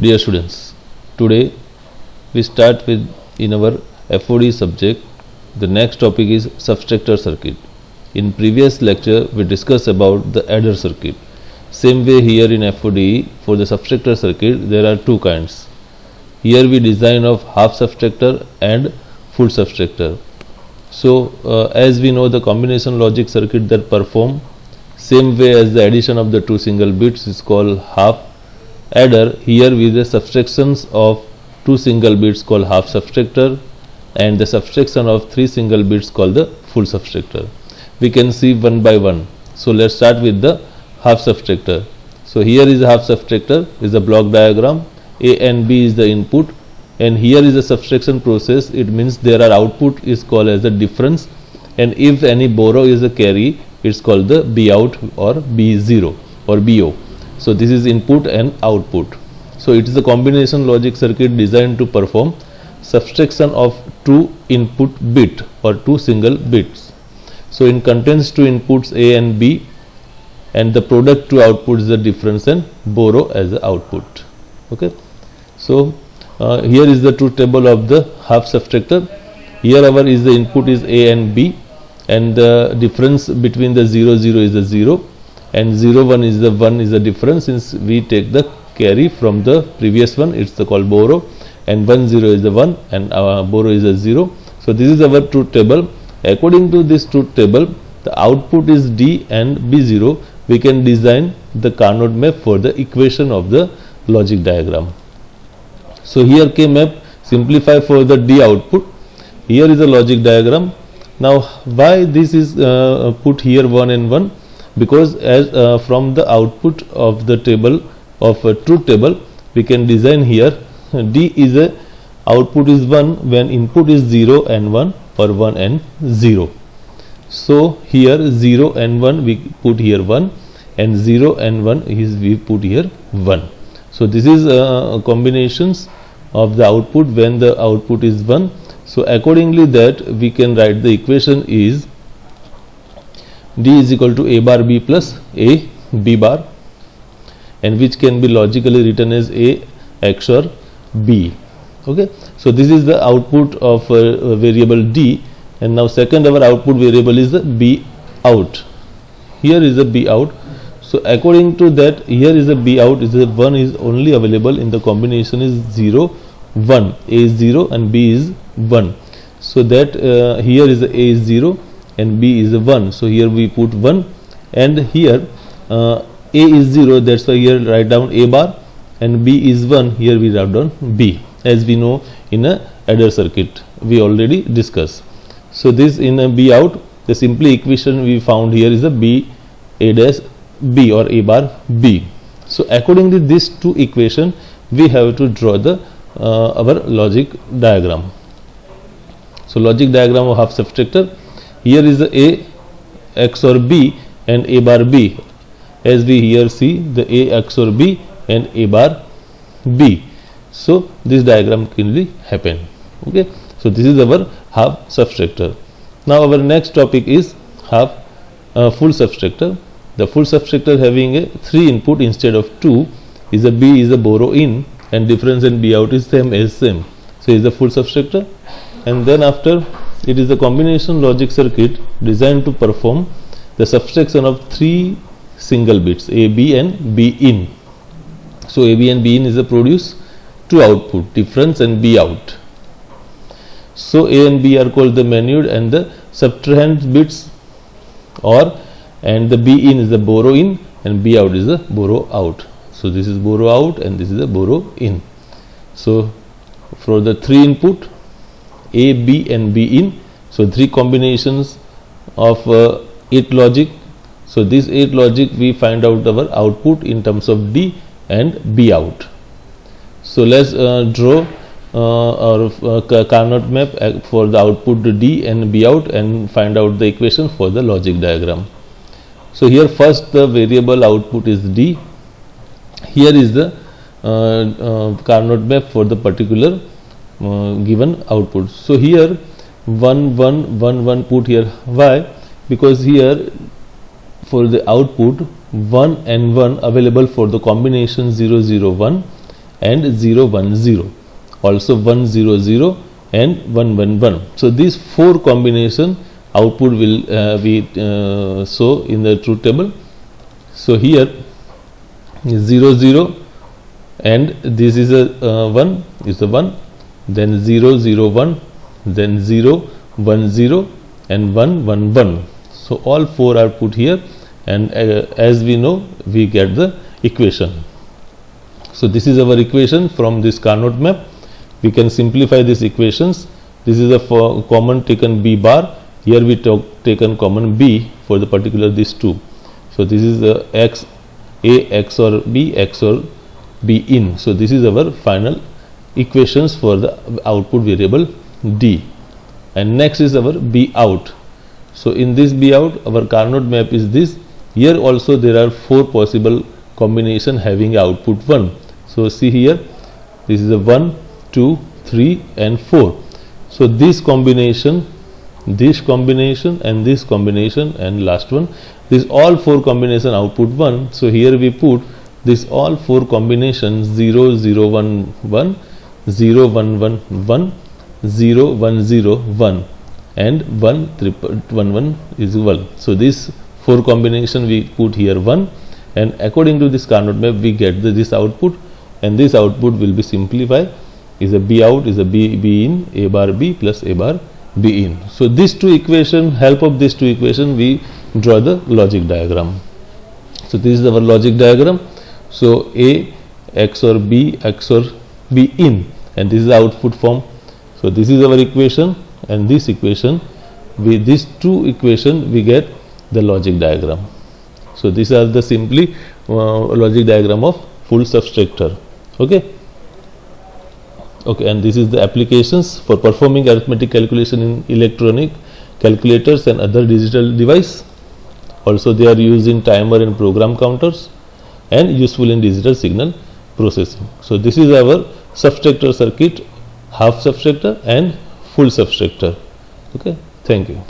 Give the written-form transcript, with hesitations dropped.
Dear students, today we start with in our FOD subject. The next topic is subtractor circuit. In previous lecture we discussed about the adder circuit. Same way here in FOD for the subtractor circuit there are two kinds. Here we design of half subtractor and full subtractor. So as we know the combination logic circuit that perform same way as the addition of the two single bits is called half adder. Here with the subtractions of two single bits called half subtractor and the subtraction of three single bits called the full subtractor. We can see one by one. So let's start with the half subtractor. So here is a half subtractor, is a block diagram. A and B is the input, and here is a subtraction process. It means there are output is called as the difference, and if any borrow is a carry, it's called the B out or B0 or BO. So this is input and output. So it is a combination logic circuit designed to perform subtraction of two input bit or two single bits. So it contains two inputs A and B, and the product to output is the difference and borrow as the output. Okay. So here is the truth table of the half subtractor. Here our is the input is A and B, and the difference between the 0 0 is the 0 and 0 1 is the 1 is the difference. Since we take the carry from the previous one, it's the called borrow, and 1 0 is the 1 and borrow is a 0. So this is our truth table. According to this truth table, the output is D and B0. We can design the Carnot map for the equation of the logic diagram. So here K map simplify for the D output. Here is the logic diagram. Now why this is put here 1 and 1? Because as from the output of the table of a truth table we can design here D is a output is 1 when input is 0 and 1 or 1 and 0. So here 0 and 1 we put here 1 and 0 and 1 is we put here 1. So this is combinations of the output when the output is 1. So accordingly that we can write the equation is D is equal to A bar B plus A B bar, and which can be logically written as A XOR B. Okay. So this is the output of variable D, and now second our output variable is the B out. Here is the B out. So according to that here is the B out is the 1 is only available in the combination is 0 1. A is 0 and B is 1. So that here is the A is 0 and B is 1. So here we put 1, and here A is 0, that's why here write down A bar, and B is 1, here we write down B, as we know in a adder circuit we already discussed. So this in a B out, the simply equation we found here is a B A dash B or A bar B. So according to these two equation we have to draw the our logic diagram. So logic diagram of half subtractor. Here is the A XOR B and A bar B, as we here see the A XOR B and A bar B. So this diagram can happen. Okay. So this is our half subtractor. Now our next topic is half full subtractor. The full subtractor having a 3 input instead of 2 is a B is a borrow in, and difference in B out is same as same. So is the full subtractor, and then after it is a combination logic circuit designed to perform the subtraction of 3 single bits A, B and B in. So A, B and B in is a produce 2 output difference and B out. So A and B are called the manued and the subtrahend bits, or and the B in is the borrow in and B out is the borrow out. So this is borrow out and this is the borrow in. So for the 3 input A, B and B in, so 3 combinations of 8 logic. So this 8 logic we find out our output in terms of D and B out. So let's draw our Carnot map for the output D and B out and find out the equation for the logic diagram. So here first the variable output is D. Here is the Carnot map for the particular given output. So here 1 1 1 1 put here. Why? Because here for the output 1 and 1 available for the combination 0 0 1, and 0 1 0, also 1 0 0 and 1 1 1. So these 4 combination output will be show in the truth table. So here 0 0 and this is a 1 is a 1, then 0 0 1, then 0 1 0 and 1 1 1. So all 4 are put here, and as we know, we get the equation. So this is our equation from this Carnot map. We can simplify these equations. This is a common taken B bar. Here we taken common B for the particular these two. So this is the X A XOR B XOR B in. So this is our final equations for the output variable D. And next is our B out. So in this B out, our Carnot map is this. Here also there are 4 possible combination having output 1. So see here, this is a 1, 2, 3 and 4. So this combination and this combination and last one, this all 4 combination output 1. So here we put this all 4 combinations 0 0 1 1, 0 1 1 1, 0 1 0 1 and 1 1 1 is 1. So this 4 combination we put here 1, and according to this Carnot map we get this output, and this output will be simplified is a B out is a B in, A bar B plus A bar B in. So these two equation, help of these two equation we draw the logic diagram. So this is our logic diagram. So A XOR B XOR B in, and this is the output form. So this is our equation, and this equation, with these two equation we get the logic diagram. So these are the simply logic diagram of full subtractor. Okay, and this is the applications for performing arithmetic calculation in electronic calculators and other digital device. Also they are used in timer and program counters, and useful in digital signal processing. So this is our subtractor circuit, half subtractor and full subtractor. Okay, thank you.